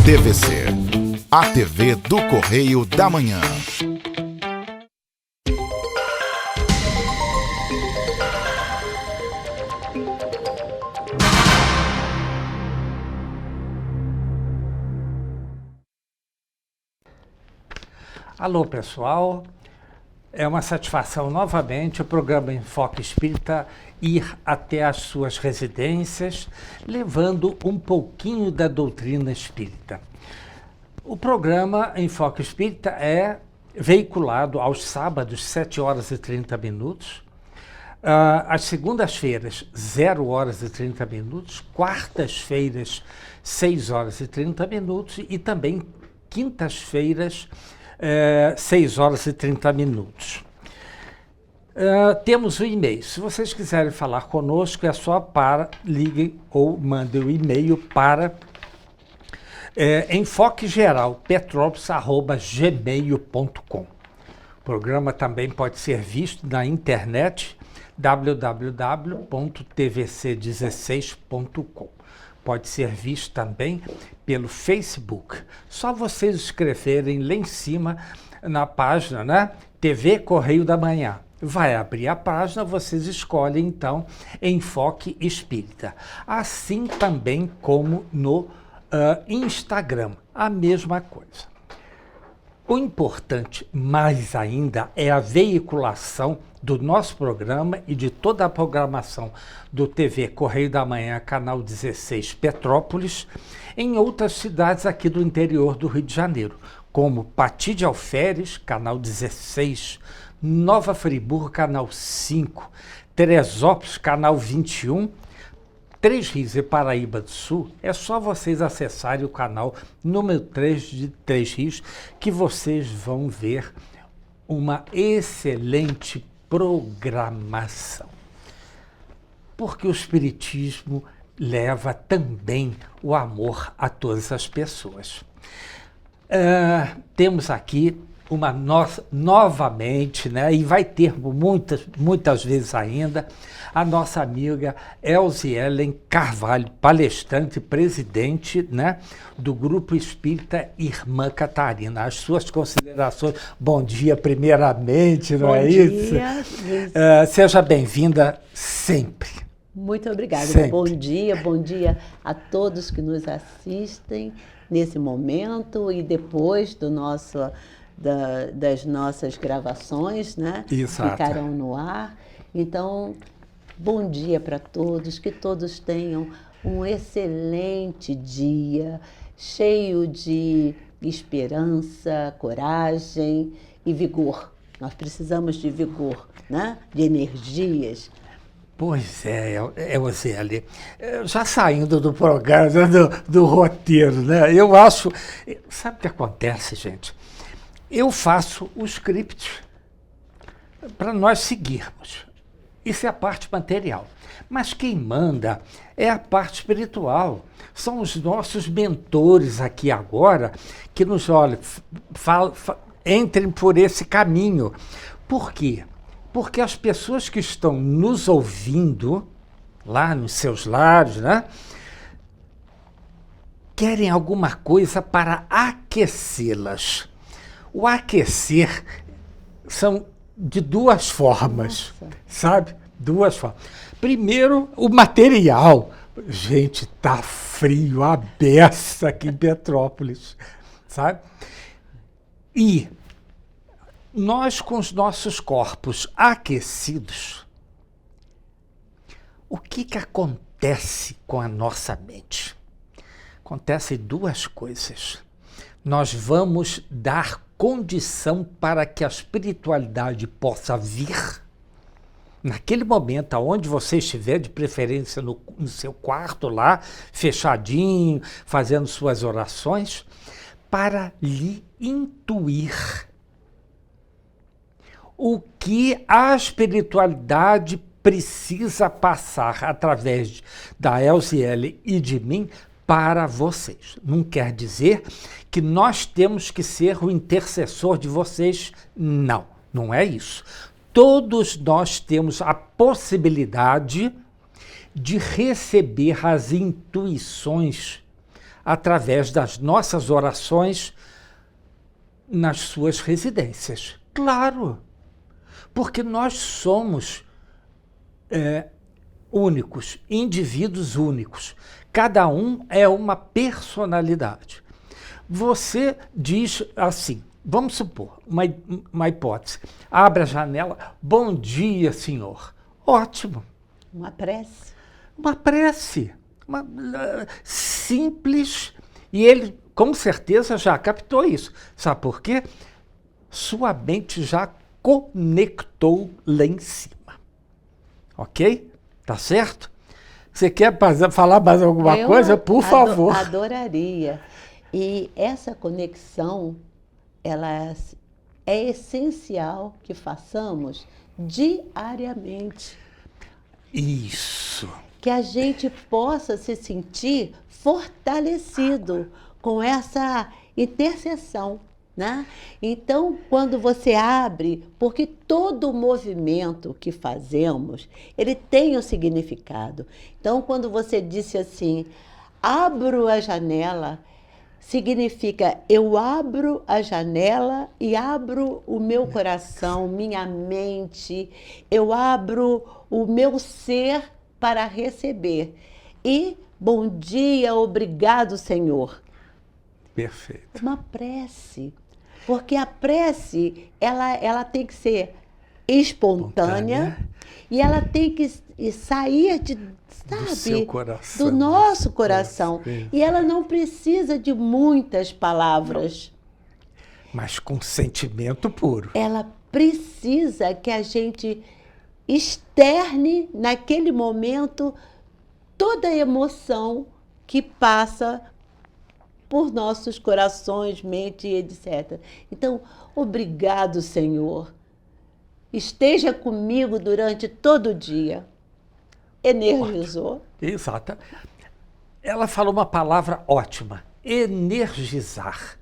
TVC, a TV do Correio da Manhã. Alô, pessoal. É uma satisfação novamente o programa Enfoque Espírita ir até as suas residências, levando um pouquinho da doutrina espírita. O programa Enfoque Espírita é veiculado aos sábados, 7 horas e 30 minutos, às segundas-feiras, 0 horas e 30 minutos, quartas-feiras, 6 horas e 30 minutos e também quintas-feiras, 6 horas e 30 minutos. Temos o e-mail. Se vocês quiserem falar conosco, é só liguem ou mandem o e-mail para enfoquegeralpetrópolis@gmail.com. O programa também pode ser visto na internet www.tvc16.com. Pode ser visto também pelo Facebook. Só vocês escreverem lá em cima na página, né? TV Correio da Manhã. Vai abrir a página, vocês escolhem então Enfoque Espírita. Assim também como no Instagram, a mesma coisa. O importante, mais ainda, é a veiculação do nosso programa e de toda a programação do TV Correio da Manhã, canal 16 Petrópolis, em outras cidades aqui do interior do Rio de Janeiro, como Pati de Alferes, canal 16, Nova Friburgo, canal 5, Teresópolis, canal 21, Três Rios e Paraíba do Sul. É só vocês acessarem o canal número 3 de Três Rios que vocês vão ver uma excelente programação. Porque o Espiritismo leva também o amor a todas as pessoas. Temos aqui novamente, né, e vai ter muitas vezes ainda, a nossa amiga Elzielen Carvalho, palestrante, presidente, né, do Grupo Espírita Irmã Catarina. As suas considerações. Bom dia, primeiramente, não é isso? Seja bem-vinda sempre. Muito obrigada. Sempre. Bom dia a todos que nos assistem nesse momento e depois das nossas gravações, né? Exato. Ficarão no ar. Então, bom dia para todos, que todos tenham um excelente dia, cheio de esperança, coragem e vigor. Nós precisamos de vigor, né? De energias. Pois Elzielen, já saindo do programa, do roteiro, né? Eu acho... Sabe o que acontece, gente? Eu faço o script para nós seguirmos. Isso é a parte material. Mas quem manda é a parte espiritual. São os nossos mentores aqui agora que nos olham, entrem por esse caminho. Por quê? Porque as pessoas que estão nos ouvindo, lá nos seus lares, né, querem alguma coisa para aquecê-las. O aquecer são de duas formas, sabe? Duas formas. Primeiro, o material. Gente, tá frio, a beça aqui em Petrópolis, sabe? E nós, com os nossos corpos aquecidos, o que acontece com a nossa mente? Acontecem duas coisas. Nós vamos dar condição para que a espiritualidade possa vir naquele momento, aonde você estiver, de preferência no seu quarto lá, fechadinho, fazendo suas orações, para lhe intuir o que a espiritualidade precisa passar através da Elzielen e de mim para vocês. Não quer dizer que nós temos que ser o intercessor de vocês, não é isso. Todos nós temos a possibilidade de receber as intuições através das nossas orações nas suas residências. Claro, porque nós somos únicos, indivíduos únicos. Cada um é uma personalidade. Você diz assim, vamos supor, uma hipótese. Abre a janela, bom dia, senhor. Ótimo. Uma prece. Uma prece. Simples. E ele, com certeza, já captou isso. Sabe por quê? Sua mente já conectou lá em cima. Ok? Tá certo? Você quer falar mais alguma coisa? Por favor. Adoraria. E essa conexão, ela é essencial que façamos diariamente. Isso. Que a gente possa se sentir fortalecido com essa intercessão, né? Então, quando você abre, porque todo movimento que fazemos, ele tem um significado. Então, quando você disse assim, abro a janela, significa eu abro a janela e abro o meu coração, minha mente, eu abro o meu ser para receber. E bom dia, obrigado, Senhor. Perfeito. Uma prece. Porque a prece, ela tem que ser espontânea e ela tem que sair do seu coração, do nosso coração. E ela não precisa de muitas palavras. Mas com sentimento puro. Ela precisa que a gente externe naquele momento toda a emoção que passa por nossos corações, mente, etc. Então, obrigado, Senhor. Esteja comigo durante todo o dia. Energizou. Exato. Ela falou uma palavra ótima, energizar.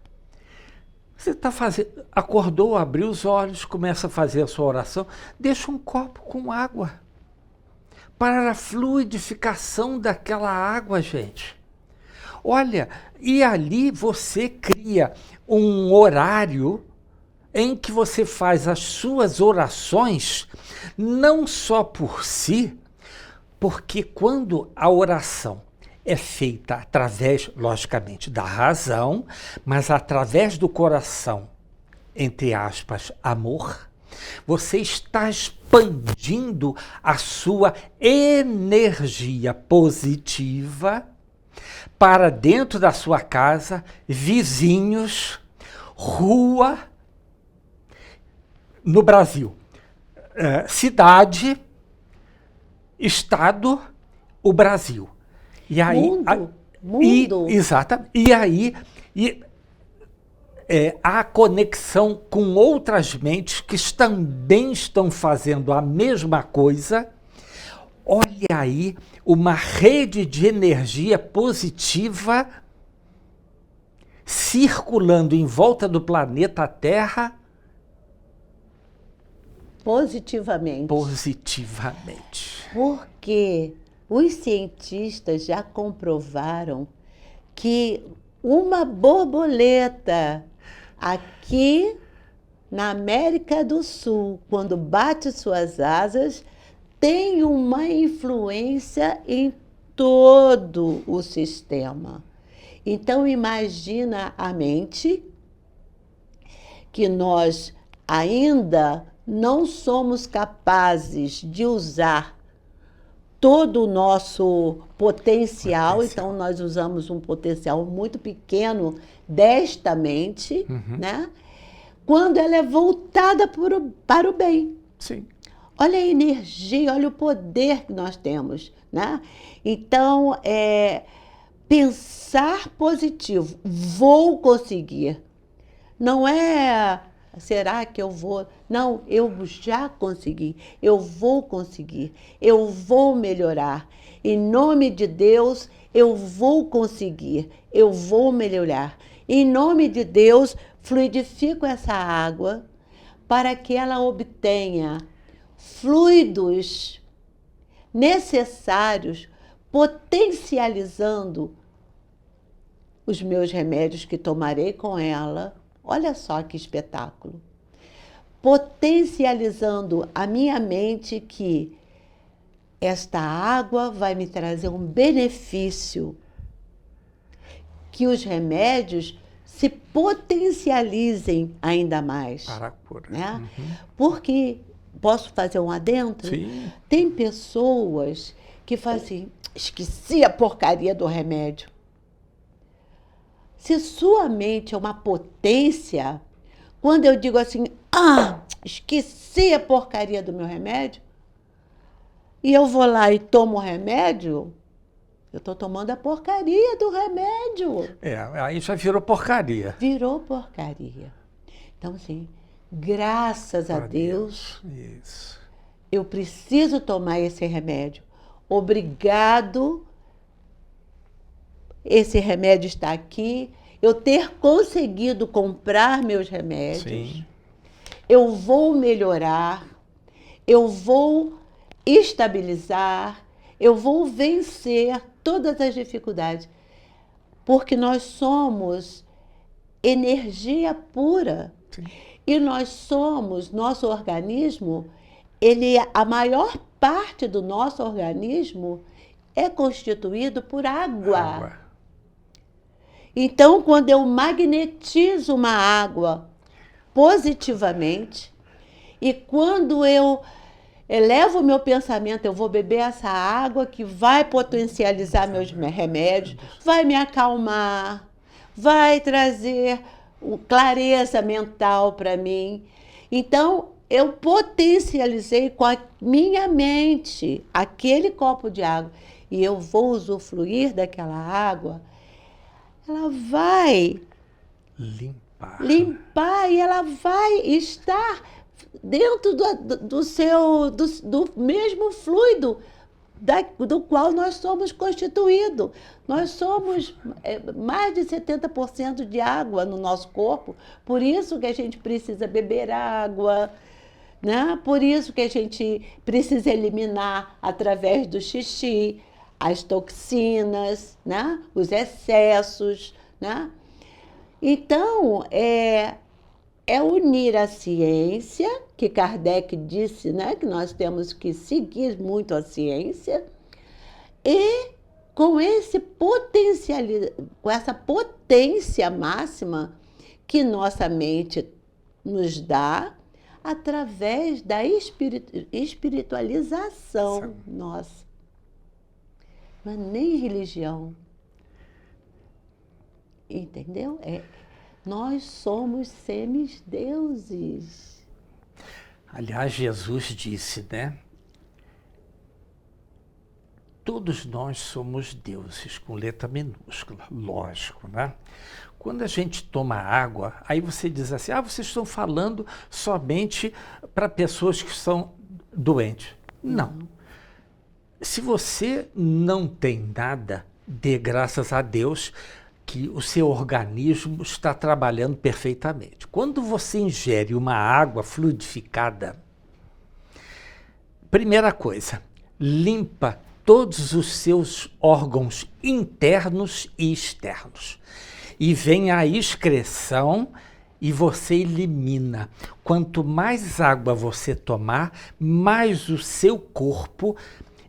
Você está fazendo, acordou, abriu os olhos, começa a fazer a sua oração, deixa um copo com água para a fluidificação daquela água, gente. Olha, e ali você cria um horário em que você faz as suas orações, não só por si, porque quando a oração é feita através, logicamente, da razão, mas através do coração, entre aspas, amor, você está expandindo a sua energia positiva para dentro da sua casa, vizinhos, rua, no Brasil, cidade, estado, o Brasil. E aí, mundo. Exatamente. E aí, a conexão com outras mentes que também estão fazendo a mesma coisa. Olha aí, uma rede de energia positiva circulando em volta do planeta Terra. Positivamente. Positivamente. Porque os cientistas já comprovaram que uma borboleta aqui na América do Sul, quando bate suas asas, tem uma influência em todo o sistema. Então, imagina a mente, que nós ainda não somos capazes de usar todo o nosso potencial. Então, nós usamos um potencial muito pequeno desta mente, né? Quando ela é voltada para o bem. Sim. Olha a energia, olha o poder que nós temos, né? Então, pensar positivo, vou conseguir. Não é, será que eu vou? Não, eu já consegui, eu vou conseguir, eu vou melhorar. Em nome de Deus, eu vou conseguir, eu vou melhorar. Em nome de Deus, fluidifico essa água para que ela obtenha fluidos necessários, potencializando os meus remédios que tomarei com ela. Olha só que espetáculo. Potencializando a minha mente que esta água vai me trazer um benefício, que os remédios se potencializem ainda mais. Para a cura. Né? Porque, posso fazer um adentro? Sim. Tem pessoas que fazem assim, esqueci a porcaria do remédio. Se sua mente é uma potência, quando eu digo assim, esqueci a porcaria do meu remédio, e eu vou lá e tomo o remédio, eu estou tomando a porcaria do remédio. Aí já virou porcaria. Virou porcaria. Então, assim, graças a Deus, isso. eu preciso tomar esse remédio. Obrigado, esse remédio está aqui. Eu ter conseguido comprar meus remédios. Sim. Eu vou melhorar, eu vou estabilizar, eu vou vencer todas as dificuldades, porque nós somos energia pura. Sim. E nós somos, nosso organismo, a maior parte do nosso organismo é constituído por água. Então, quando eu magnetizo uma água positivamente, e quando eu elevo o meu pensamento, eu vou beber essa água que vai potencializar meus remédios, vai me acalmar, vai trazer clareza mental para mim. Então, eu potencializei com a minha mente aquele copo de água e eu vou usufruir daquela água. Ela vai limpar e ela vai estar dentro do mesmo fluido do qual nós somos constituídos. Nós somos mais de 70% de água no nosso corpo, por isso que a gente precisa beber água, né? Por isso que a gente precisa eliminar através do xixi as toxinas, né? Os excessos, né? Então, é unir a ciência, que Kardec disse, né, que nós temos que seguir muito a ciência, e com essa potência máxima que nossa mente nos dá através da espiritualização nossa. Não é nem religião. Entendeu? Nós somos semideuses. Aliás, Jesus disse, né? Todos nós somos deuses, com letra minúscula, lógico, né? Quando a gente toma água, aí você diz assim, vocês estão falando somente para pessoas que são doentes. Não. Se você não tem nada, dê graças a Deus que o seu organismo está trabalhando perfeitamente. Quando você ingere uma água fluidificada, primeira coisa, limpa todos os seus órgãos internos e externos. E vem a excreção e você elimina. Quanto mais água você tomar, mais o seu corpo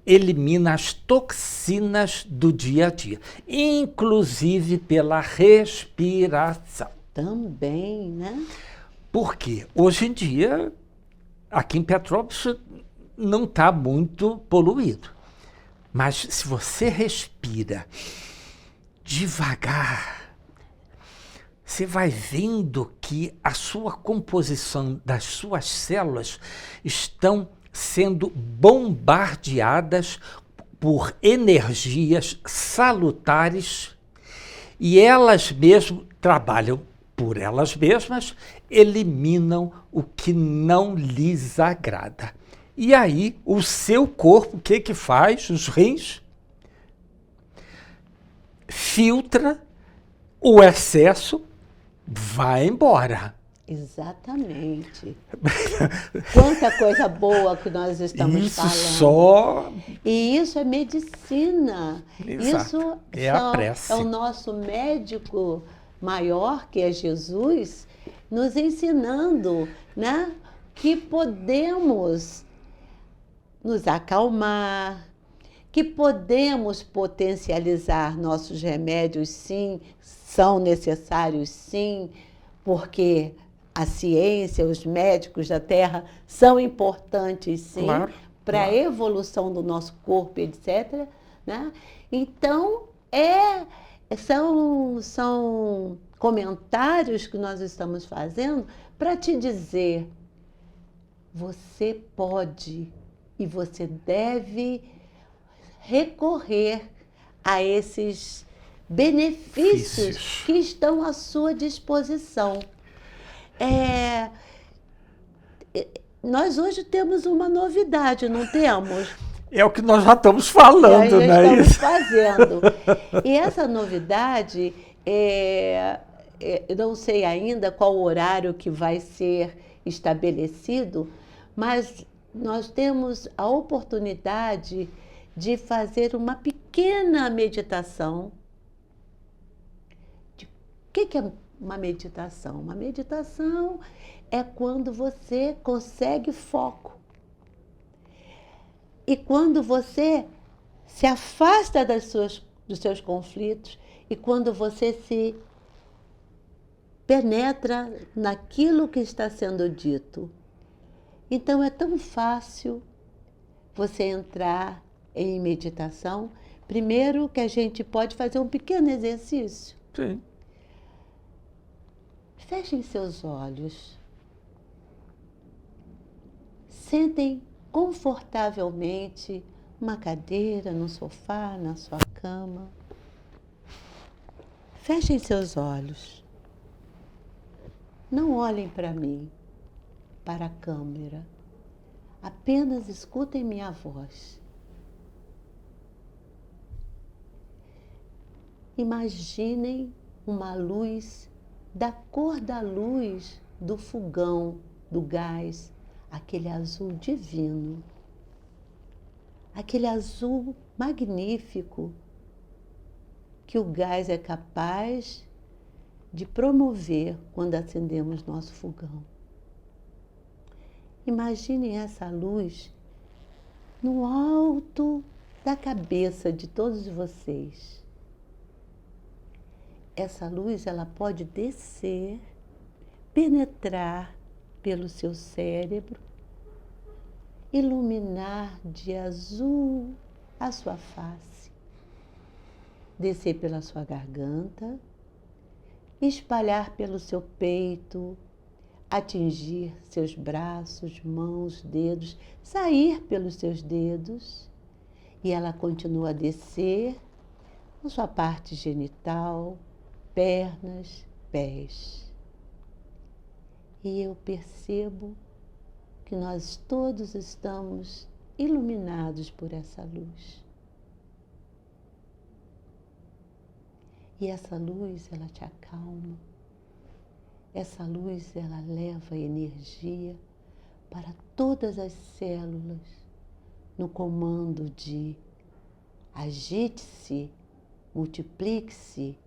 elimina as toxinas do dia a dia, inclusive pela respiração. Também, né? Porque hoje em dia, aqui em Petrópolis, não está muito poluído. Mas se você respira devagar, você vai vendo que a sua composição das suas células estão sendo bombardeadas por energias salutares e elas mesmas trabalham por elas mesmas, eliminam o que não lhes agrada. E aí o seu corpo, o que faz? Os rins filtra o excesso, vai embora. Exatamente. Quanta coisa boa que nós estamos Isso falando. só... E isso é medicina. Exato. Isso É a prece. é o nosso médico maior, que é Jesus, nos ensinando, né, que podemos nos acalmar, que podemos potencializar nossos remédios, sim, são necessários, sim, porque a ciência, os médicos da Terra são importantes, sim, Claro, para a claro. evolução do nosso corpo, etc. Né? Então, são comentários que nós estamos fazendo para te dizer: você pode e você deve recorrer a esses benefícios que estão à sua disposição. Nós hoje temos uma novidade, não temos? É o que nós já estamos falando, Já né? estamos Isso. fazendo. E essa novidade, eu não sei ainda qual horário que vai ser estabelecido, mas nós temos a oportunidade de fazer uma pequena meditação. O que é uma meditação? Uma meditação é quando você consegue foco. E quando você se afasta dos seus conflitos e quando você se penetra naquilo que está sendo dito. Então é tão fácil você entrar em meditação. Primeiro que a gente pode fazer um pequeno exercício. Sim. Fechem seus olhos. Sentem confortavelmente numa cadeira, no sofá, na sua cama. Fechem seus olhos. Não olhem para mim, para a câmera. Apenas escutem minha voz. Imaginem uma luz da cor da luz do fogão, do gás, aquele azul divino, aquele azul magnífico que o gás é capaz de promover quando acendemos nosso fogão. Imaginem essa luz no alto da cabeça de todos vocês. Essa luz, ela pode descer, penetrar pelo seu cérebro, iluminar de azul a sua face, descer pela sua garganta, espalhar pelo seu peito, atingir seus braços, mãos, dedos, sair pelos seus dedos, e ela continua a descer na sua parte genital, pernas, pés. E eu percebo que nós todos estamos iluminados por essa luz. E essa luz, ela te acalma. Essa luz, ela leva energia para todas as células no comando de agite-se, multiplique-se,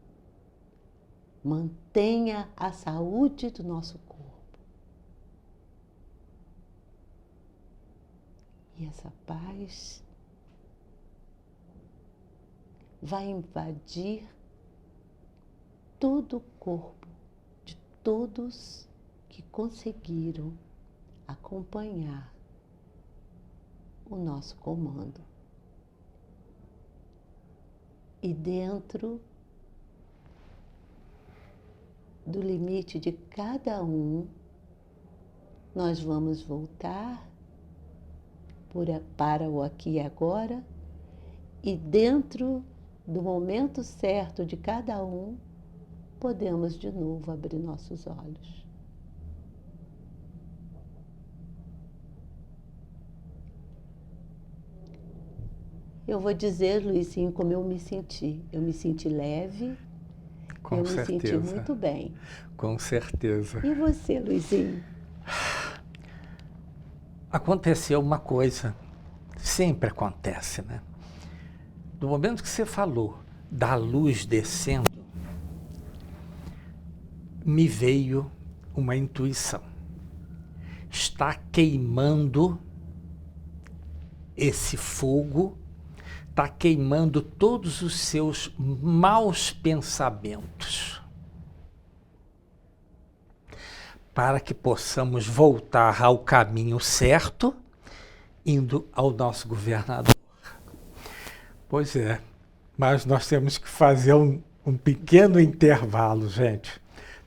mantenha a saúde do nosso corpo. E essa paz vai invadir todo o corpo de todos que conseguiram acompanhar o nosso comando. E dentro do limite de cada um, nós vamos voltar para o aqui e agora, e dentro do momento certo de cada um, podemos de novo abrir nossos olhos. Eu vou dizer, Luizinho, como eu me senti. Eu me senti leve, Com Eu certeza. me senti muito bem. Com certeza. E você, Luizinho? Aconteceu uma coisa, sempre acontece, né? No momento que você falou da luz descendo, me veio uma intuição. Está queimando esse fogo, está queimando todos os seus maus pensamentos, para que possamos voltar ao caminho certo, indo ao nosso governador. Pois é, mas nós temos que fazer um pequeno intervalo, gente,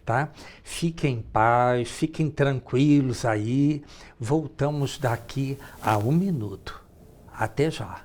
tá? Fiquem em paz, fiquem tranquilos aí. Voltamos daqui a 1 minuto. Até já.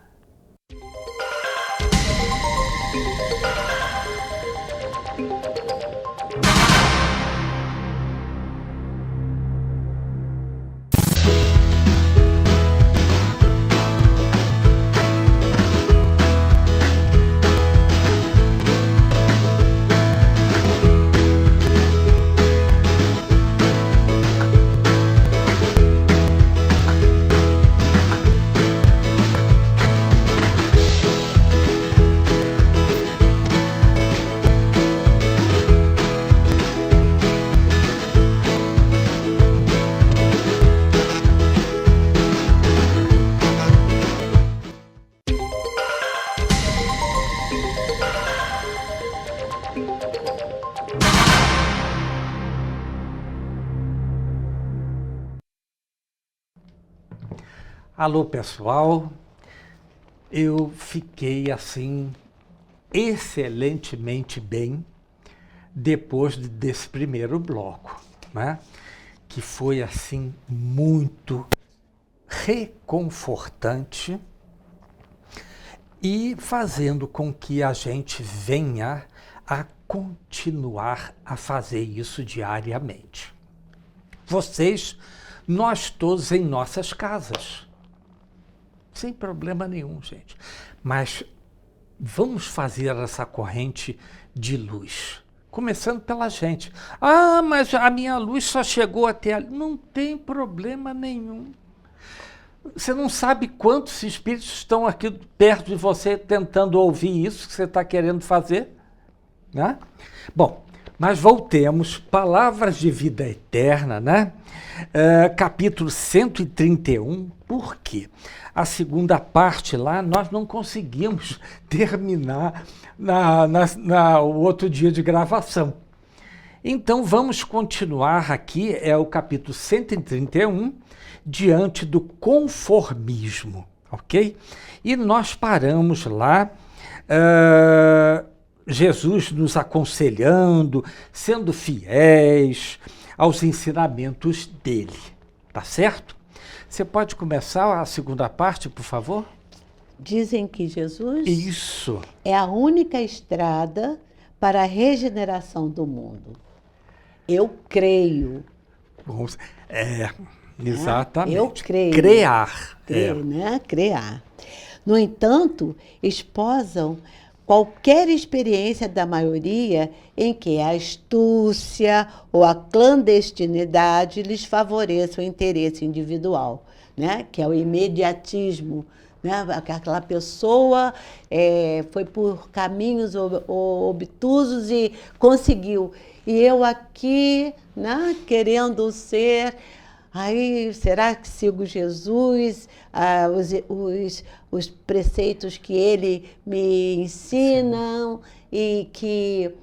Alô, pessoal. Eu fiquei assim excelentemente bem depois desse primeiro bloco, né? Que foi assim muito reconfortante e fazendo com que a gente venha a continuar a fazer isso diariamente. Vocês, nós todos em nossas casas. Sem problema nenhum, gente. Mas vamos fazer essa corrente de luz. Começando pela gente. Ah, mas a minha luz só chegou até ali. Não tem problema nenhum. Você não sabe quantos espíritos estão aqui perto de você tentando ouvir isso que você está querendo fazer, né? Bom, mas voltemos. Palavras de Vida Eterna, né? Capítulo 131. Por quê? A segunda parte lá, nós não conseguimos terminar o outro dia de gravação. Então, vamos continuar aqui, é o capítulo 131, diante do conformismo, ok? E nós paramos lá, Jesus nos aconselhando, sendo fiéis aos ensinamentos dele, tá certo? Você pode começar a segunda parte, por favor? Dizem que Jesus Isso. é a única estrada para a regeneração do mundo. Eu creio. Exatamente. Eu creio. Criar. Né? Criar. No entanto, esposam qualquer experiência da maioria em que a astúcia ou a clandestinidade lhes favoreça o interesse individual, né? Que é o imediatismo. Né? Aquela pessoa foi por caminhos obtusos e conseguiu. E eu aqui, né, querendo ser... Aí, será que sigo Jesus, os preceitos que ele me ensinam e que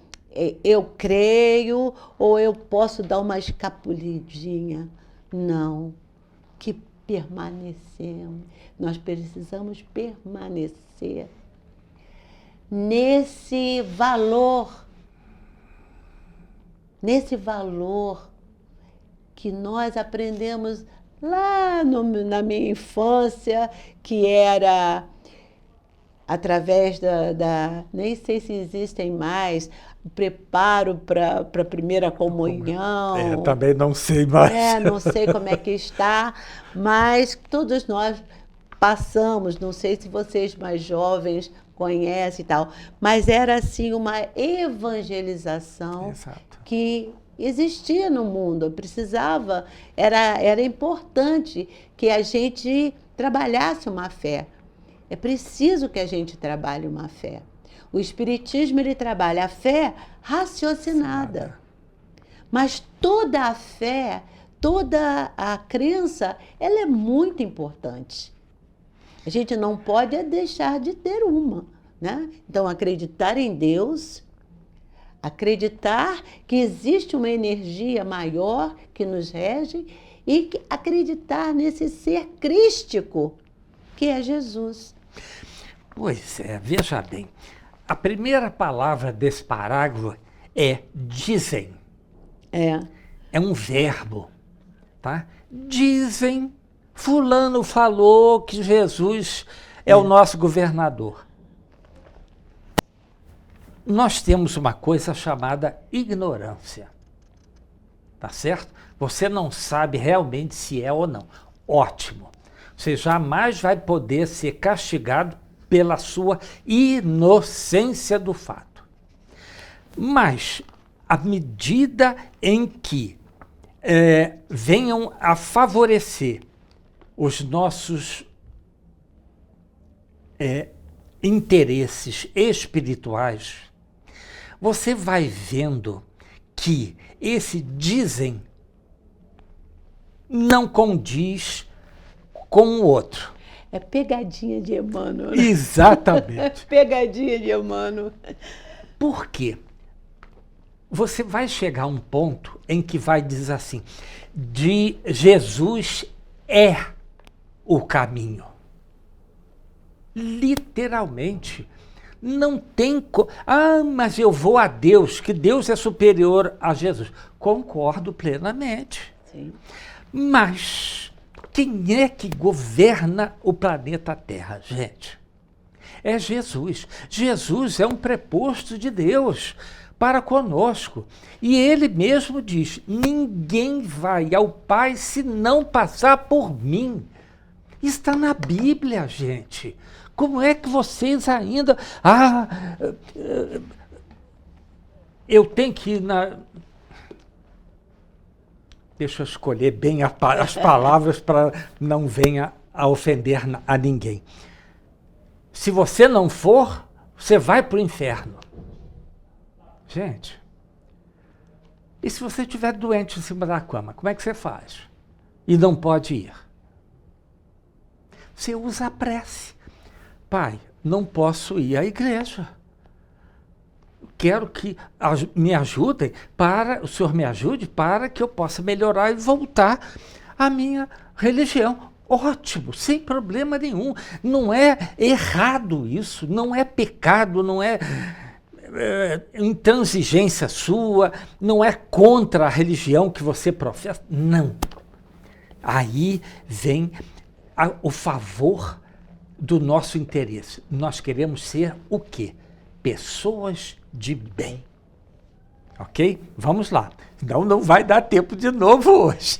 eu creio, ou eu posso dar uma escapulidinha? Não, que permanecemos. Nós precisamos permanecer nesse valor que nós aprendemos lá na minha infância, que era através nem sei se existem mais, o preparo para a primeira comunhão. Também não sei mais. Não sei como é que está, mas todos nós passamos, não sei se vocês mais jovens conhece e tal. Mas era assim uma evangelização Exato. que existia no mundo, precisava, era importante que a gente trabalhasse uma fé. É preciso que a gente trabalhe uma fé. O Espiritismo, ele trabalha a fé raciocinada. Mas toda a fé, toda a crença, ela é muito importante. A gente não pode deixar de ter uma, né? Então, acreditar em Deus, acreditar que existe uma energia maior que nos rege e acreditar nesse ser crístico que é Jesus. Pois é, veja bem. A primeira palavra desse parágrafo é dizem. É. É um verbo, tá? Dizem, fulano falou que Jesus é o nosso governador. Nós temos uma coisa chamada ignorância, tá certo? Você não sabe realmente se é ou não. Ótimo. Você jamais vai poder ser castigado pela sua inocência do fato. Mas, à medida em que venham a favorecer os nossos interesses espirituais, você vai vendo que esse dizem não condiz com o outro. É pegadinha de Emmanuel. Né? Exatamente. Pegadinha de Emmanuel. Por quê? Você vai chegar a um ponto em que vai dizer assim, de Jesus é o caminho. Literalmente. Não tem... mas eu vou a Deus, que Deus é superior a Jesus. Concordo plenamente. Sim. Mas quem é que governa o planeta Terra, gente? É Jesus. Jesus é um preposto de Deus para conosco. E ele mesmo diz, ninguém vai ao Pai se não passar por mim. Está na Bíblia, gente. Como é que vocês ainda... eu tenho que ir na... Deixa eu escolher bem as palavras para não venha a ofender a ninguém. Se você não for, você vai para o inferno. Gente, e se você estiver doente em cima da cama, como é que você faz? E não pode ir? Você usa a prece. Pai, não posso ir à igreja. Quero que me ajudem o Senhor me ajude para que eu possa melhorar e voltar à minha religião. Ótimo, sem problema nenhum. Não é errado isso, não é pecado, não é intransigência sua, não é contra a religião que você professa. Não. Aí vem o favor do nosso interesse. Nós queremos ser o quê? Pessoas de bem. Ok? Vamos lá. Senão não vai dar tempo de novo hoje.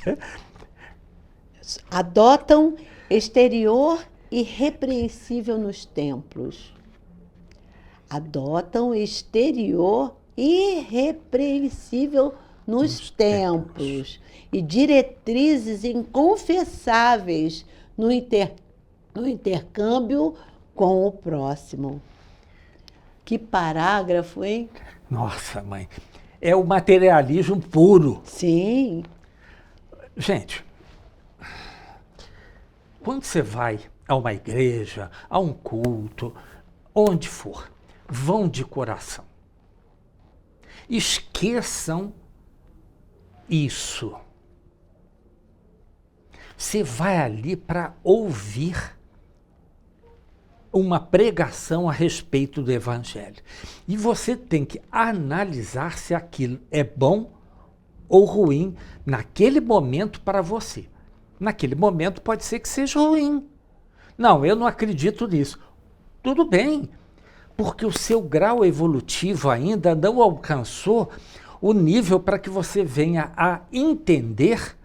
Adotam exterior irrepreensível nos templos. Adotam exterior irrepreensível nos templos. E diretrizes inconfessáveis no intercâmbio com o próximo. Que parágrafo, hein? Nossa, mãe. É o materialismo puro. Sim. Gente, quando você vai a uma igreja, a um culto, onde for, vão de coração. Esqueçam isso. Você vai ali para ouvir uma pregação a respeito do Evangelho. E você tem que analisar se aquilo é bom ou ruim naquele momento para você. Naquele momento pode ser que seja ruim. Não, eu não acredito nisso. Tudo bem, porque o seu grau evolutivo ainda não alcançou o nível para que você venha a entender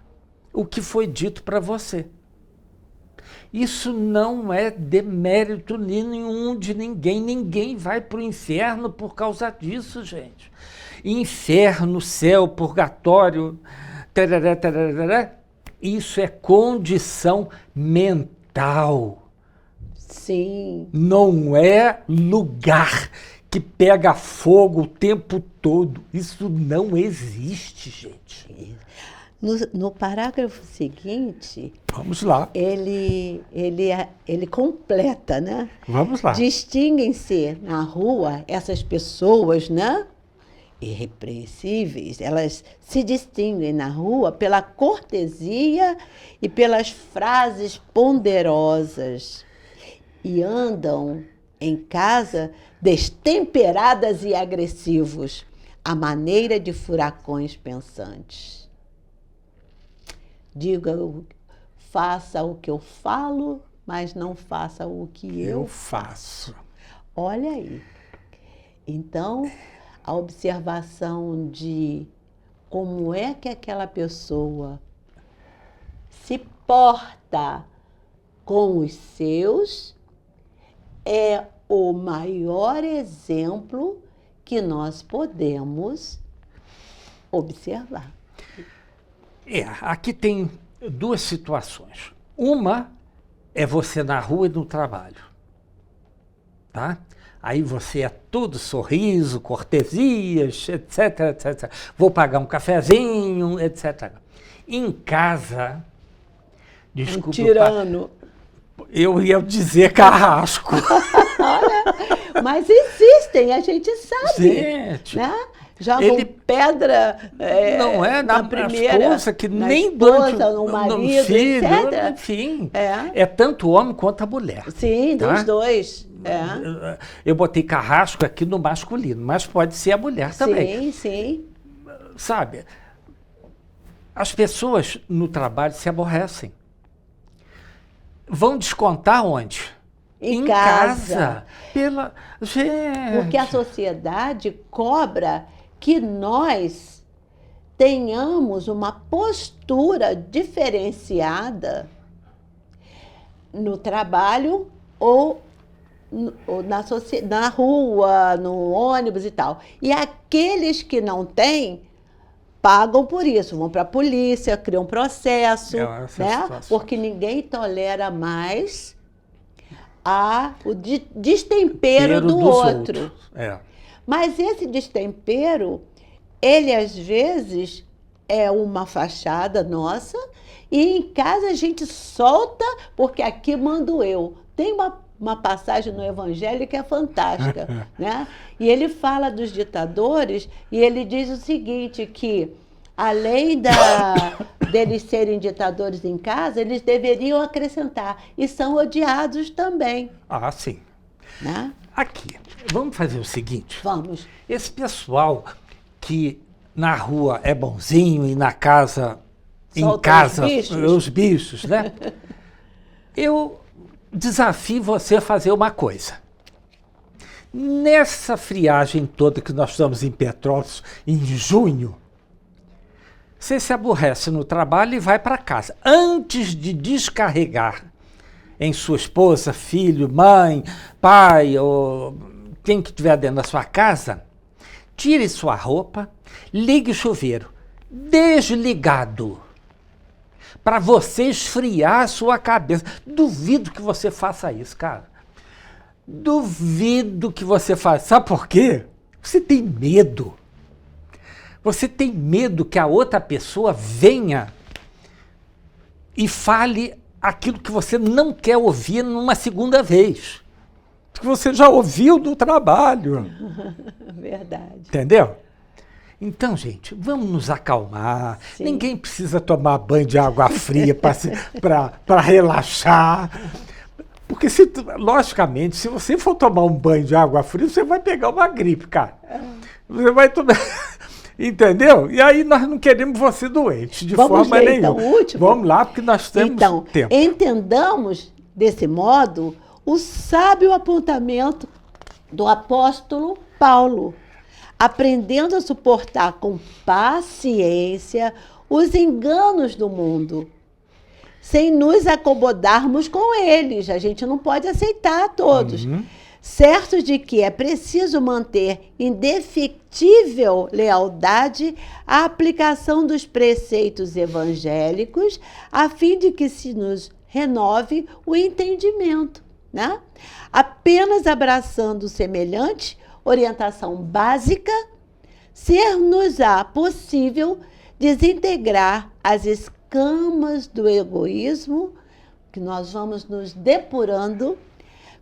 o que foi dito para você. Isso não é demérito nenhum de ninguém. Ninguém vai para o inferno por causa disso, gente. Inferno, céu, purgatório, tarará, tarará, isso é condição mental. Sim. Não é lugar que pega fogo o tempo todo. Isso não existe, gente. No parágrafo seguinte, Vamos lá. ele completa, né? Vamos lá. Distinguem-se na rua essas pessoas, né? Irrepreensíveis, elas se distinguem na rua pela cortesia e pelas frases ponderosas e andam em casa destemperadas e agressivos, à maneira de furacões pensantes. Faça o que eu falo, mas não faça o que eu faço. Olha aí. Então, a observação de como é que aquela pessoa se porta com os seus é o maior exemplo que nós podemos observar. Aqui tem duas situações. Uma é você na rua e no trabalho, tá? Aí você é todo sorriso, cortesias, etc, etc. Vou pagar um cafezinho, etc. Em casa, desculpa, Um tirano. eu ia dizer carrasco. Olha, mas existem, a gente sabe. Gente, né? Jogam pedra não é na primeira esposa, que na nem esposa, no marido, filho, etc. enfim. É tanto o homem quanto a mulher. Sim, tá? dos dois. Eu botei carrasco aqui no masculino, mas pode ser a mulher também. Sim, sim. Sabe, as pessoas no trabalho se aborrecem. Vão descontar onde? Em casa. Gente. Porque a sociedade cobra que nós tenhamos uma postura diferenciada no trabalho ou na rua, no ônibus e tal. E aqueles que não têm pagam por isso, vão para a polícia, criam um processo, né? Porque ninguém tolera mais o destempero do outro. Mas esse destempero, ele às vezes é uma fachada nossa e em casa a gente solta porque aqui mando eu. Tem uma passagem no Evangelho que é fantástica, né? E ele fala dos ditadores e ele diz o seguinte, que além deles serem ditadores em casa, eles deveriam acrescentar, e são odiados também. Ah, sim. Né? Aqui, vamos fazer o seguinte. Vamos. Esse pessoal que na rua é bonzinho e na casa, solta em casa, os bichos, né? Eu desafio você a fazer uma coisa. Nessa friagem toda que nós estamos em Petrópolis, em junho, você se aborrece no trabalho e vai para casa. Antes de descarregar em sua esposa, filho, mãe, pai, ou quem que estiver dentro da sua casa, tire sua roupa, ligue o chuveiro, desligado, para você esfriar a sua cabeça. Duvido que você faça isso, cara. Duvido que você faça. Sabe por quê? Você tem medo. Você tem medo que a outra pessoa venha e fale aquilo que você não quer ouvir numa segunda vez. Que você já ouviu do trabalho. Verdade. Entendeu? Então, gente, vamos nos acalmar. Sim. Ninguém precisa tomar banho de água fria para relaxar. Porque, logicamente, se você for tomar um banho de água fria, você vai pegar uma gripe, cara. Você vai tomar... Entendeu? E aí nós não queremos você doente, de forma nenhuma. Então, o último. Vamos lá, porque nós temos tempo. Entendamos, desse modo, o sábio apontamento do apóstolo Paulo, aprendendo a suportar com paciência os enganos do mundo, sem nos acomodarmos com eles. A gente não pode aceitar todos. Uhum. Certos de que é preciso manter indefectível lealdade à aplicação dos preceitos evangélicos, a fim de que se nos renove o entendimento, né? Apenas abraçando semelhante orientação básica, ser-nos-á possível desintegrar as escamas do egoísmo, que nós vamos nos depurando,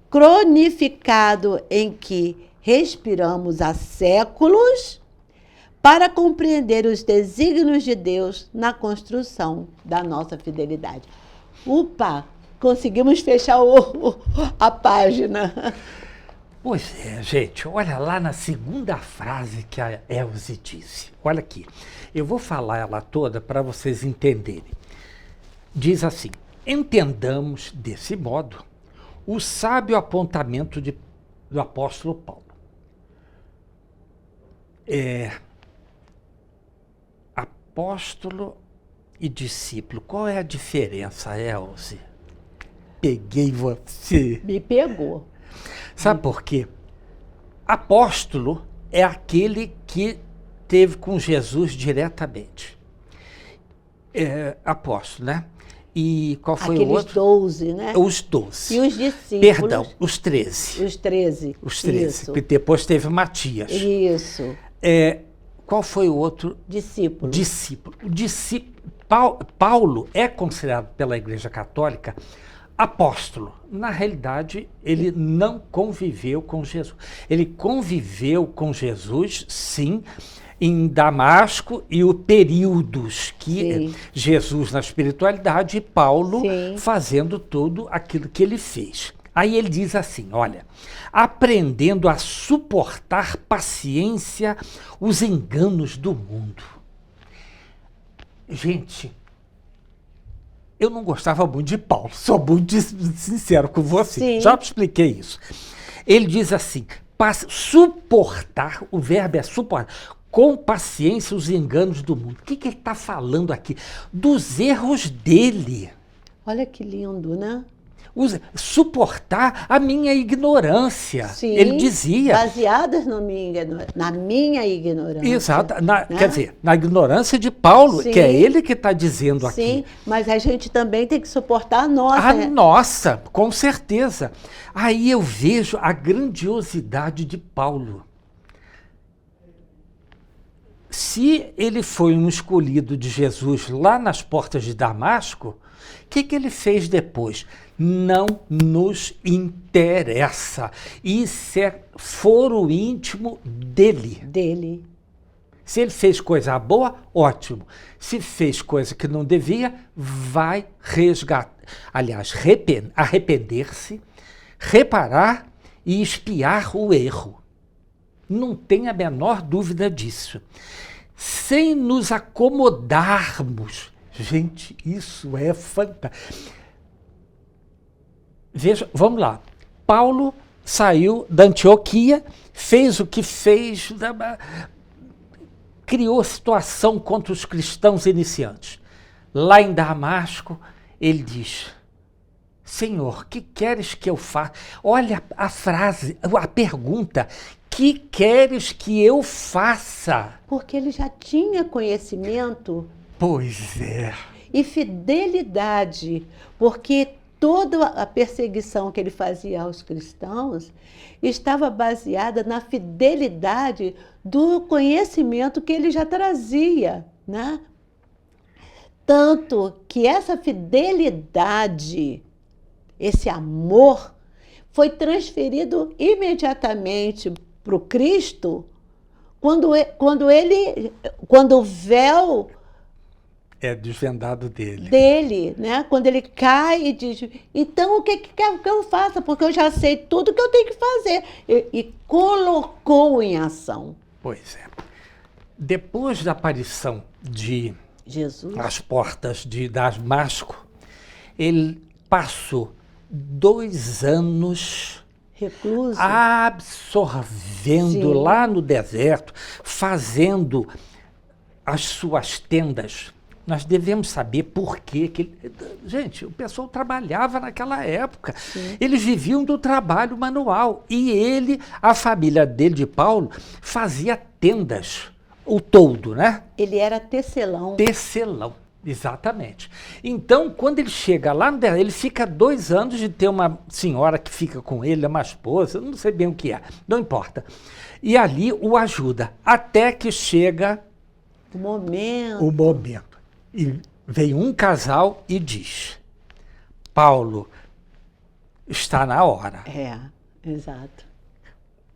cronificado em que respiramos há séculos, para compreender os desígnios de Deus na construção da nossa fidelidade. Upa! Conseguimos fechar a página. Pois é, gente, olha lá na segunda frase que a Elze disse. Olha aqui, eu vou falar ela toda para vocês entenderem. Diz assim: entendamos desse modo o sábio apontamento do apóstolo Paulo. Apóstolo e discípulo, qual é a diferença, Elze? Peguei você. Me pegou. Sabe por quê? Apóstolo é aquele que teve com Jesus diretamente. Apóstolo, né? E qual foi o outro? 12, né? Os 12. E os discípulos? Perdão, os 13. Os 13. Os 13. Isso. Porque depois teve Matias. Isso. Qual foi o outro? Discípulo. Discípulo. Paulo é considerado pela Igreja Católica apóstolo. Na realidade, ele não conviveu com Jesus. Ele conviveu com Jesus, sim, em Damasco e os períodos que Sim. Jesus na espiritualidade e Paulo Sim. fazendo tudo aquilo que ele fez. Aí ele diz assim, olha, aprendendo a suportar paciência os enganos do mundo. Gente, eu não gostava muito de Paulo, sou muito sincero com você, Sim. já te expliquei isso. Ele diz assim, suportar, o verbo é suportar, com paciência os enganos do mundo. O que ele está falando aqui? Dos erros dele. Olha que lindo, né? Suportar a minha ignorância. Sim, ele dizia. Baseadas na minha ignorância. Exato. Né? Quer dizer, na ignorância de Paulo, Sim. que é ele que está dizendo aqui. Sim, mas a gente também tem que suportar a nossa. A nossa, com certeza. Aí eu vejo a grandiosidade de Paulo. Se ele foi um escolhido de Jesus lá nas portas de Damasco, o que ele fez depois? Não nos interessa. Isso é foro íntimo dele. Se ele fez coisa boa, ótimo. Se fez coisa que não devia, vai resgatar. Aliás, arrepender-se, reparar e expiar o erro. Não tem a menor dúvida disso. Sem nos acomodarmos. Gente, isso é fantástico. Veja, vamos lá. Paulo saiu da Antioquia, fez o que fez, criou situação contra os cristãos iniciantes. Lá em Damasco, ele diz, Senhor, que queres que eu faça? Olha a frase, a pergunta, que queres que eu faça? Porque ele já tinha conhecimento. Pois é. E fidelidade, porque toda a perseguição que ele fazia aos cristãos estava baseada na fidelidade do conhecimento que ele já trazia, né? Tanto que essa fidelidade, esse amor, foi transferido imediatamente para o Cristo quando o véu é desvendado dele, né? Quando ele cai e diz, então o que quer que eu faça? Porque eu já sei tudo que eu tenho que fazer. E colocou em ação. Pois é. Depois da aparição de Jesus, às portas de Damasco, ele passou 2 anos recluso, absorvendo Sim. lá no deserto, fazendo as suas tendas Nós devemos saber por quê que... Gente, o pessoal trabalhava naquela época. Sim. Eles viviam do trabalho manual. E ele, a família dele, de Paulo, fazia tendas, o toldo, né? Ele era tecelão. Tecelão, exatamente. Então, quando ele chega lá, ele fica 2 anos de ter uma senhora que fica com ele, uma esposa, não sei bem o que é, não importa. E ali o ajuda, até que chega O momento. o momento. E vem um casal e diz, Paulo, está na hora. É, exato.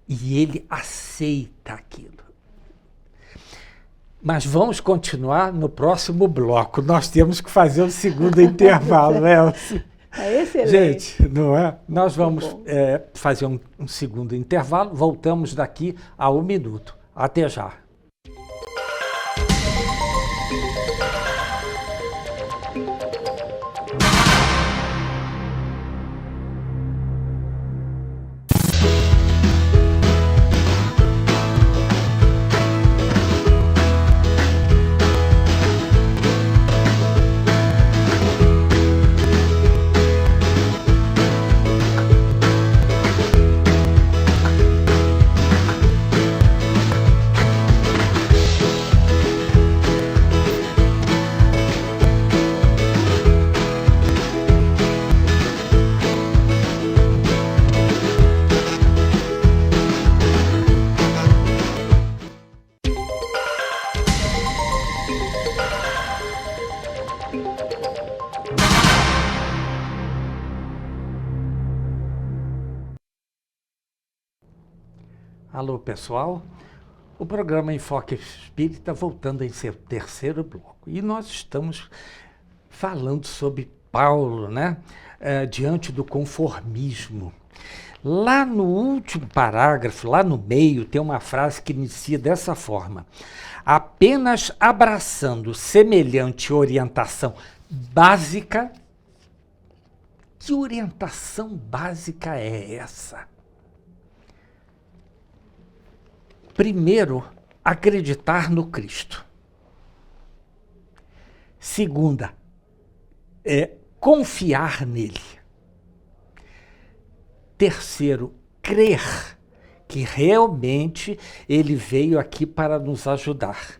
E ele aceita aquilo. Mas vamos continuar no próximo bloco. Nós temos que fazer o segundo intervalo, Elci. É excelente. Gente, não é? Nós vamos bom. fazer um segundo intervalo. Voltamos daqui a 1 minuto. Até já. Alô, pessoal. O programa Enfoque Espírita voltando em seu terceiro bloco. E nós estamos falando sobre Paulo, né? Diante do conformismo. Lá no último parágrafo, lá no meio, tem uma frase que inicia dessa forma. Apenas abraçando semelhante orientação básica. Que orientação básica é essa? Primeiro, acreditar no Cristo. Segunda, confiar nele. Terceiro, crer que realmente ele veio aqui para nos ajudar.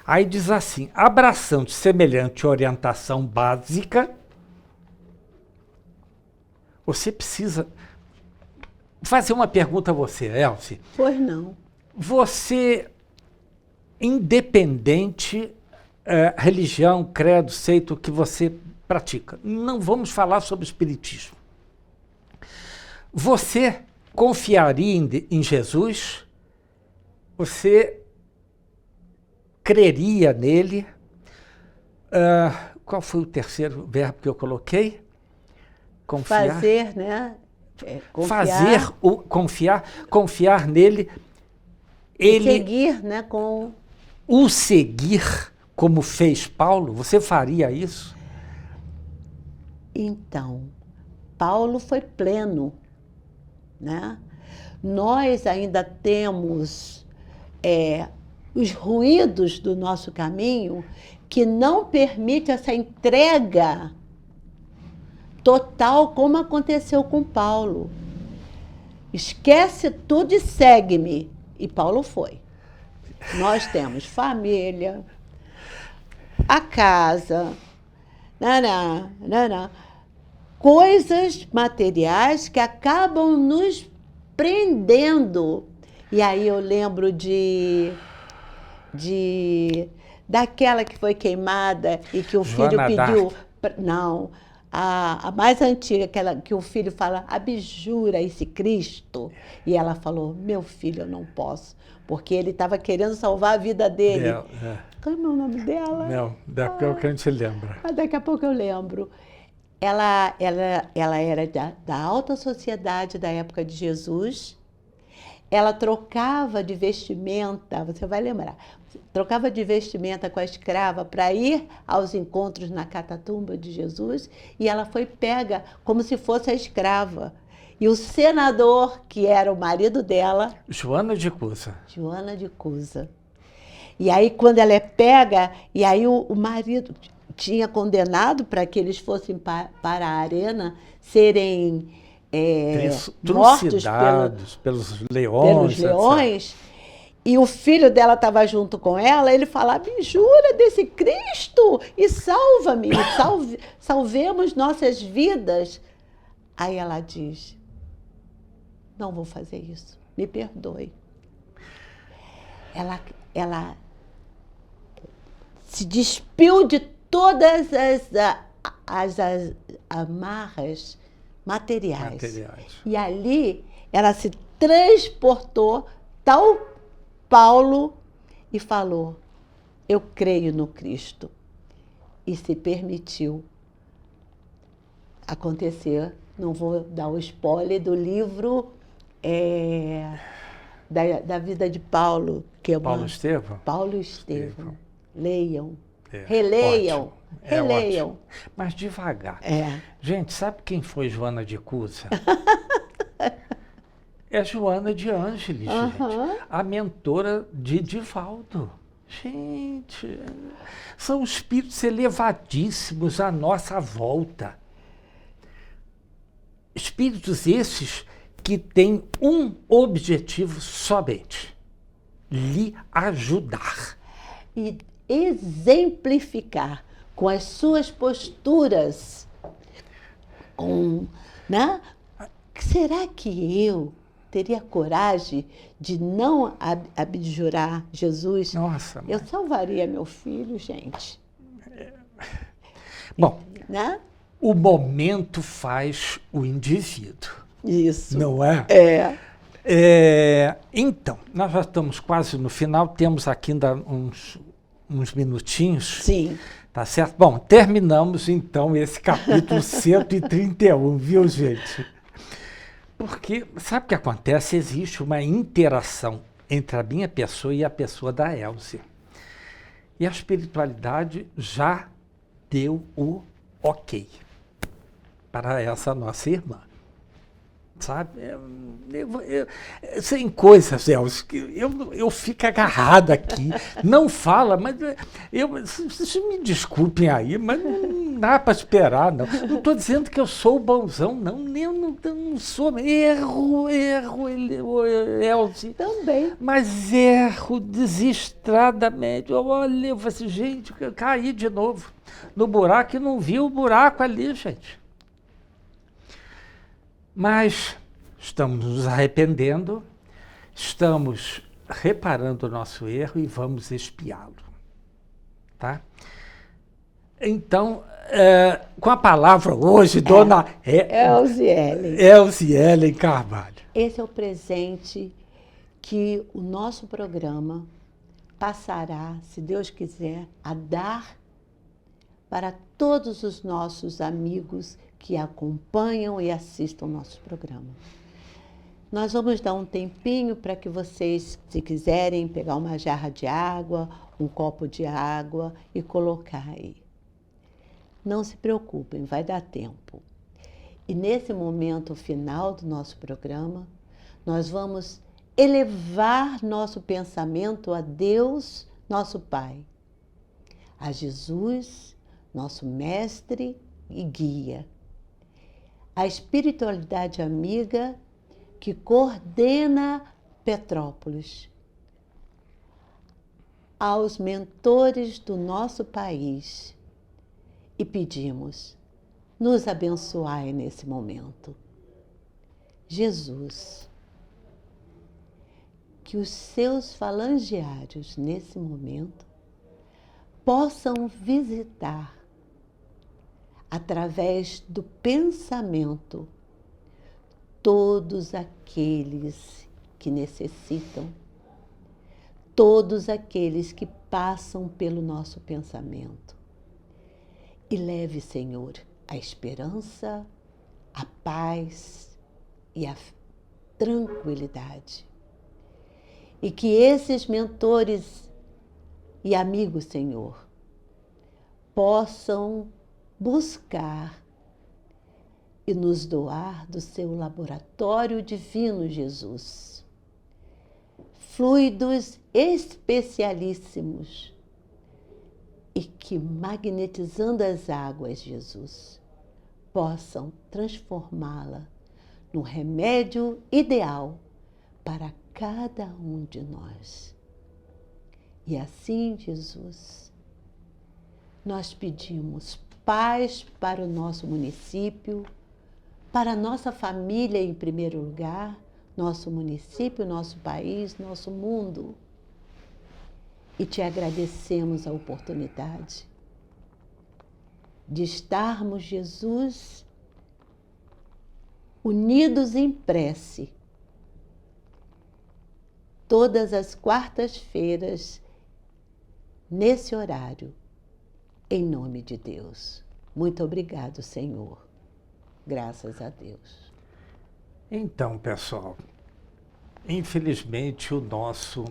Aí diz assim, abraçando semelhante orientação básica, você precisa fazer uma pergunta a você, Elci. Pois não. Você, independente religião, credo, seito que você pratica, não vamos falar sobre espiritismo. Você confiaria em Jesus? Você creria nele? Qual foi o terceiro verbo que eu coloquei? Confiar. Fazer, né? Confiar. Confiar nele. Ele seguir, né? O seguir, como fez Paulo, você faria isso? Então, Paulo foi pleno, né? Nós ainda temos os ruídos do nosso caminho que não permite essa entrega total como aconteceu com Paulo. Esquece tudo e segue-me. E Paulo foi. Nós temos família, a casa, coisas materiais que acabam nos prendendo. E aí eu lembro daquela que foi queimada e que o filho Joana pediu... Dark. Não, a mais antiga, aquela que o filho fala, abjura esse Cristo. E ela falou, meu filho, eu não posso, porque ele estava querendo salvar a vida dele. Qual é o nome dela? Não, daqui a pouco a gente lembra. Daqui a pouco eu lembro. Ela era da alta sociedade da época de Jesus. Ela trocava de vestimenta, você vai lembrar, trocava de vestimenta com a escrava para ir aos encontros na catatumba de Jesus, e ela foi pega como se fosse a escrava. E o senador, que era o marido dela... Joana de Cusa. Joana de Cusa. E aí, quando ela é pega, e aí o marido tinha condenado para que eles fossem para a arena serem mortos pelos pelos leões, etc. leões, e o filho dela estava junto com ela, ele falava, me jura desse Cristo e salva-me, salvemos nossas vidas. Aí ela diz, não vou fazer isso, me perdoe. Ela se despiu de todas as amarras materiais. E ali ela se transportou tal Paulo e falou, eu creio no Cristo. E se permitiu acontecer, não vou dar o spoiler do livro da vida de Paulo, que é Paulo Estevão? Paulo Estevão. Leiam. É, Releiam. ótimo. Releiam. Ótimo. Mas devagar. É. Gente, sabe quem foi Joana de Cusa? É Joana de Ângeles, gente. A mentora de Divaldo. Gente, são espíritos elevadíssimos à nossa volta. Espíritos esses que têm um objetivo somente: lhe ajudar. E exemplificar com as suas posturas. Né? Será que eu teria coragem de não abjurar Jesus? Nossa, eu salvaria meu filho, gente. Bom, né? O momento faz o indivíduo. Isso. Não é? Então, nós já estamos quase no final, temos aqui ainda uns minutinhos. Sim. Tá certo? Bom, terminamos então esse capítulo 131, viu, gente? Porque, sabe o que acontece? Existe uma interação entre a minha pessoa e a pessoa da Elze. E a espiritualidade já deu o ok para essa nossa irmã. Sabe? Sem coisas, Elze, que eu fico agarrado aqui. Não fala, mas vocês me desculpem aí, mas não dá para esperar, não. Não estou dizendo que eu sou o bonzão, não. Eu não sou. Erro, Elze. Também. Mas erro desestradamente. Olha, eu falei assim, gente, eu caí de novo no buraco e não vi o buraco ali, gente. Mas estamos nos arrependendo, estamos reparando o nosso erro e vamos expiá-lo. Tá? Então, com a palavra hoje, dona Elze Ellen Carvalho. Esse é o presente que o nosso programa passará, se Deus quiser, a dar para todos os nossos amigos que acompanham e assistam o nosso programa. Nós vamos dar um tempinho para que vocês, se quiserem, pegar uma jarra de água, um copo de água e colocar aí. Não se preocupem, vai dar tempo. E nesse momento final do nosso programa, nós vamos elevar nosso pensamento a Deus, nosso Pai, a Jesus, nosso mestre e guia, a espiritualidade amiga que coordena Petrópolis, aos mentores do nosso país e pedimos, nos abençoai nesse momento. Jesus, que os seus falangiários nesse momento possam visitar através do pensamento todos aqueles que necessitam, todos aqueles que passam pelo nosso pensamento. E leve, Senhor, a esperança, a paz e a tranquilidade. E que esses mentores e amigos, Senhor, possam buscar e nos doar do seu laboratório divino, Jesus, fluidos especialíssimos e que, magnetizando as águas, Jesus, possam transformá-la no remédio ideal para cada um de nós. E assim, Jesus, nós pedimos paz para o nosso município, para a nossa família em primeiro lugar, nosso município, nosso país, nosso mundo. E te agradecemos a oportunidade de estarmos, Jesus, unidos em prece, todas as quartas-feiras, nesse horário, em nome de Deus. Muito obrigado, Senhor. Graças a Deus. Então, pessoal, infelizmente o nosso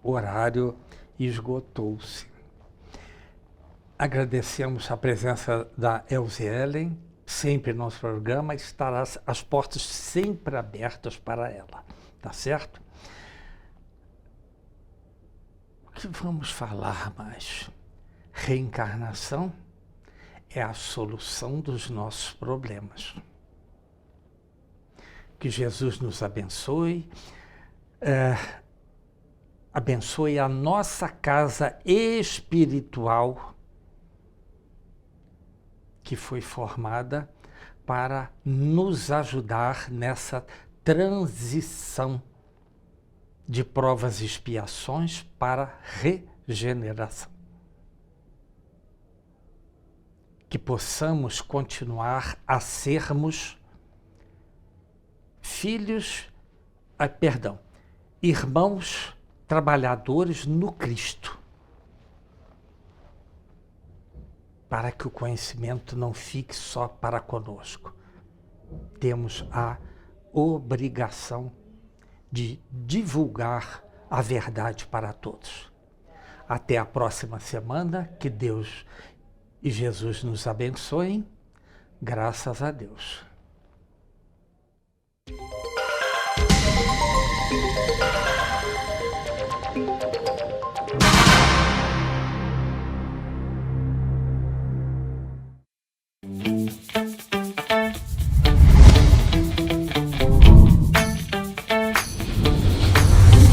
horário esgotou-se. Agradecemos a presença da Elze Ellen, sempre nosso programa estará as portas sempre abertas para ela, tá certo? O que vamos falar mais? Reencarnação é a solução dos nossos problemas. Que Jesus nos abençoe, abençoe a nossa casa espiritual, que foi formada para nos ajudar nessa transição de provas e expiações para regeneração. Que possamos continuar a sermos irmãos trabalhadores no Cristo, para que o conhecimento não fique só para conosco. Temos a obrigação de divulgar a verdade para todos. Até a próxima semana, que Deus e Jesus nos abençoem, graças a Deus.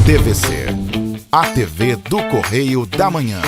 TVC, a TV do Correio da Manhã.